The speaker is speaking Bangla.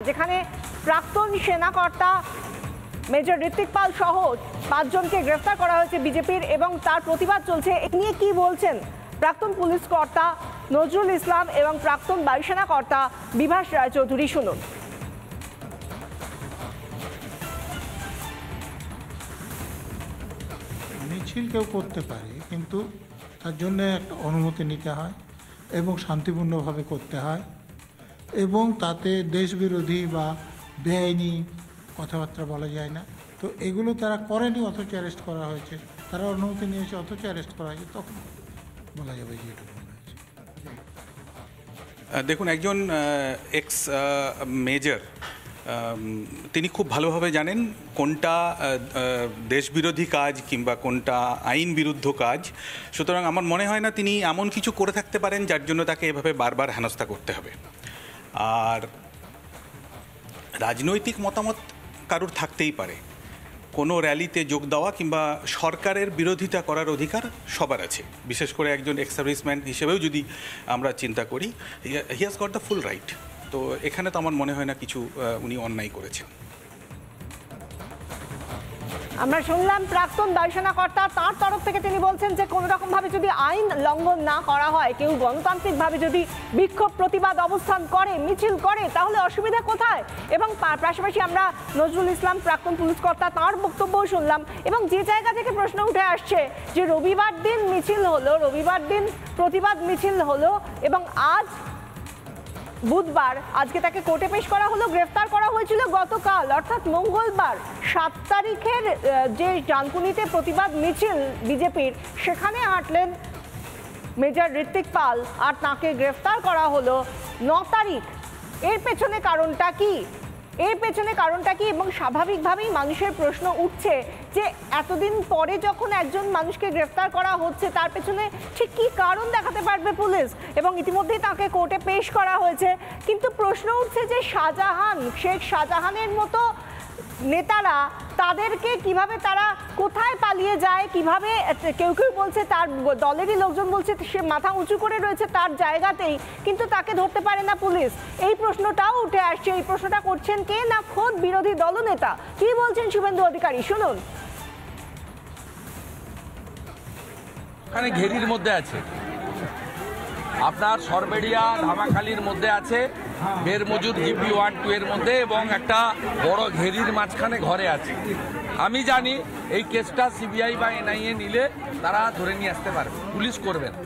যেখানে প্রাক্তন সেনাকর্তা মেজর ঋত্বিক পাল সহ 5 জনকে গ্রেফতার করা হয়েছে বিজেপির এবং তার প্রতিবাদ চলছে। এ নিয়ে কি বলছেন প্রাক্তন পুলিশ কর্তা নজরুল ইসলাম এবং প্রাক্তন বায়ুসেনা কর্তা বিভাস রায়চৌধুরী, শুনুন। মিছিল কেউ করতে পারে, কিন্তু তার জন্য একটা অনুমতি নিতে হয় এবং শান্তিপূর্ণভাবে করতে হয়, এবং তাতে দেশবিরোধী বা বেআইনি কথাবার্তা বলা যায় না। তো এগুলো তারা করেনি, অথচ অ্যারেস্ট করা হয়েছে। তারা অনুমতি নিয়েছে অথচ অ্যারেস্ট করা হয়েছে, তখন বলা যাবে যে এটা মনে হয়েছে। দেখুন, একজন এক্স মেজর, তিনি খুব ভালোভাবে জানেন কোনটা দেশবিরোধী কাজ কিংবা কোনটা আইন বিরুদ্ধ কাজ। সুতরাং আমার মনে হয় না তিনি এমন কিছু করে থাকতে পারেন যার জন্য তাকে এভাবে বারবার হেনস্থা করতে হবে। আর রাজনৈতিক মতামত কারুর থাকতেই পারে, কোনো র্যালিতে যোগ দেওয়া কিংবা সরকারের বিরোধিতা করার অধিকার সবার আছে। বিশেষ করে একজন এক্স সার্ভিসম্যান হিসেবেও যদি আমরা চিন্তা করি, he has got the full right. তো এখানে তো আমার মনে হয় না কিছু উনি অন্যায় করেছেন। আমরা শুনলাম প্রাক্তন বায়ুসেনা কর্তা, তার তরফ থেকে তিনি বলছেন যে কোনো রকম ভাবে যদি আইন লঙ্ঘন না করা হয়, কেউ গণতান্ত্রিকভাবে যদি বিক্ষোভ প্রতিবাদ অবস্থান করে, মিছিল করে, তাহলে অসুবিধা কোথায়। এবং পাশাপাশি আমরা নজরুল ইসলাম প্রাক্তন পুলিশ কর্তা, তাঁর বক্তব্যও শুনলাম। এবং যে জায়গা থেকে প্রশ্ন উঠে আসছে যে রবিবার দিন মিছিল হলো, রবিবার দিন প্রতিবাদ মিছিল হলো এবং আজ বুধবার, আজকে তাকে কোর্টে পেশ করা হলো। গ্রেফতার করা হয়েছিল গতকাল অর্থাৎ মঙ্গলবার 7 তারিখের যে ডানকুনিতে প্রতিবাদ মিছিল বিজেপির, সেখানে হাঁটলেন মেজর ঋত্বিক পাল আর তাকে গ্রেফতার করা হলো 9 তারিখ। এর পেছনে কারণটা কি? এবং স্বাভাবিকভাবেই মানুষের প্রশ্ন উঠছে যে এতদিন পরে যখন একজন মানুষকে গ্রেফতার করা হচ্ছে, তার পেছনে ঠিক কী কারণ দেখাতে পারবে পুলিশ। এবং ইতিমধ্যেই তাকে কোর্টে পেশ করা হয়েছে। কিন্তু প্রশ্ন উঠছে যে শেখ শাহজাহানের মতো নেতারা, তাদেরকে কিভাবে, তারা কোথায় পালিয়ে যায়, কিভাবে, কেউ কেউ বলছে তার দলেরই লোকজন বলছে সে মাথা উঁচু করে রয়েছে তার জায়গাতেই, কিন্তু তাকে ধরতে পারে না পুলিশ। এই প্রশ্নটাও উঠে আসছে। এই প্রশ্নটা করছেন কে না খোদ বিরোধী দলনেতা। কি বলছেন শুভেন্দু অধিকারী, শুনুন। এখানে ঘেরির মধ্যে আছে, আপনার সরবেড়িয়া ধামাখালির মধ্যে আছে, বেরমজুর জিপি 1-2 এর মধ্যে, এবং একটা বড় ঘেরির মাঝখানে ঘরে আছে। আমি জানি এই কেসটা সিবিআই বা এনআইএ নিলে তারা ধরে নিয়ে আসতে পারবে, পুলিশ করবে না।